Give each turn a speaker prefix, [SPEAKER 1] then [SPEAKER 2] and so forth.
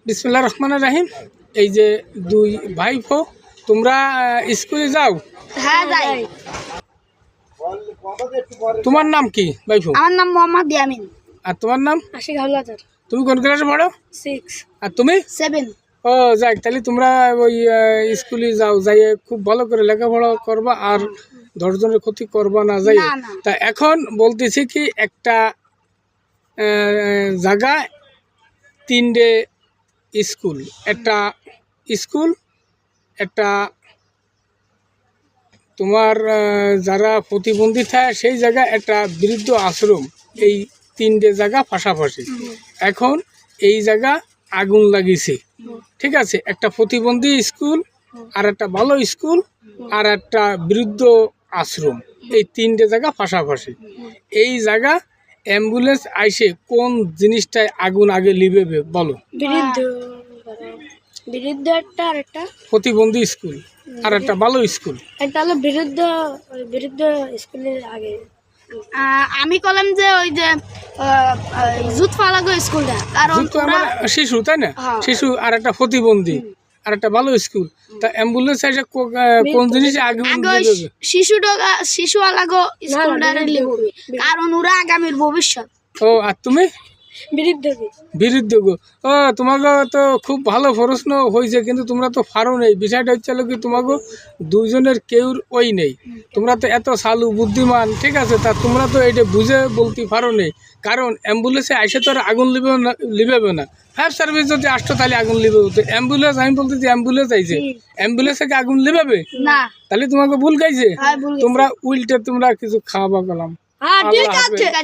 [SPEAKER 1] বিসমিল্লাহির রহমানির রহিম। এই যে দুই ভাইপো, তোমরা স্কুলে যাও?
[SPEAKER 2] হ্যাঁ যাই।
[SPEAKER 1] তোমার নাম কি ভাইপো?
[SPEAKER 2] আমার নাম মোহাম্মদ ইয়ামিন।
[SPEAKER 1] আর তোমার নাম?
[SPEAKER 2] আশিক হাওলাদার।
[SPEAKER 1] তুমি কোন ক্লাসে পড়ো?
[SPEAKER 2] 6
[SPEAKER 1] আর তুমি?
[SPEAKER 2] 7।
[SPEAKER 1] ও যাক, তাহলে তোমরা ওই স্কুলে যাও, যাইয়ে খুব ভালো করে লেখাপড়া করবা আর 10 জনের ক্ষতি করবা না যাই।
[SPEAKER 2] না, না।
[SPEAKER 1] তা এখন বলতেছি কি, একটা জায়গায় 3টে স্কুল, একটা স্কুল, একটা তোমার যারা প্রতিবন্ধী থাকে সেই জায়গা, একটা বৃদ্ধ আশ্রম, এই 3টে জায়গা পাশাপাশি। এখন এই জায়গা আগুন লাগিয়েছে, ঠিক আছে? একটা প্রতিবন্ধী স্কুল, আর একটা ভালো স্কুল, আর একটা বৃদ্ধ আশ্রম, এই 3টে জায়গা পাশাপাশি। এই জায়গা অ্যাম্বুলেন্স আইসে কোন জিনিসটায় আগুন আগে লিবে বলো?
[SPEAKER 2] বিরুদ্ধ বিরুদ্ধ একটা আর একটা
[SPEAKER 1] প্রতিবন্ধী স্কুল আর একটা ভালো স্কুল।
[SPEAKER 2] একটা হলো বিরুদ্ধ স্কুলের আগে। আমি কলাম যে ওই যে জুত ফালাগো স্কুলটা, কারণ
[SPEAKER 1] যুক্ত আমার শিশু, তাই না?
[SPEAKER 2] হ্যাঁ।
[SPEAKER 1] শিশু আর একটা প্রতিবন্ধী আর একটা ভালো স্কুল। তা অ্যাম্বুলেন্স এসে কোন জিনিসে আগুন
[SPEAKER 2] আগে
[SPEAKER 1] লিবে?
[SPEAKER 2] শিশু আলাগো স্কুলটারে লিখবে, কারণ ওরা আগামীর ভবিষ্যৎ।
[SPEAKER 1] ও, আর তুমি? বিরুদ্ধ গো। ও, তোমাকে তো খুব ভালো প্রশ্ন হয়েছে, কিন্তু তোমরা তো পারো নেই। বিষয়টা হচ্ছে কি, তোমাকে দুইজনের কেউর ওই নেই। তোমরা তো এত সালু বুদ্ধিমান, ঠিক আছে? তা তোমরা তো এটা বুঝে বলতে পারো নেই, কারণ অ্যাম্বুলেন্সে আইসে তো আর আগুন লিবে না। ফায়ার সার্ভিস যদি আসতো তাহলে আগুন লিবে হতো। অ্যাম্বুলেন্স, আমি বলতেছি অ্যাম্বুলেন্স আইছে, অ্যাম্বুলেন্সে কি আগুন লিবাবে
[SPEAKER 2] না,
[SPEAKER 1] তাহলে তোমাকে ভুল গাইছে।
[SPEAKER 2] হ্যাঁ, ভুল গেছে।
[SPEAKER 1] তোমরা উল্টে তোমরা কিছু খাওয়াবা গেলাম।
[SPEAKER 2] হ্যাঁ ঠিক
[SPEAKER 1] আল্লাহ হাফেজ।
[SPEAKER 2] আছে।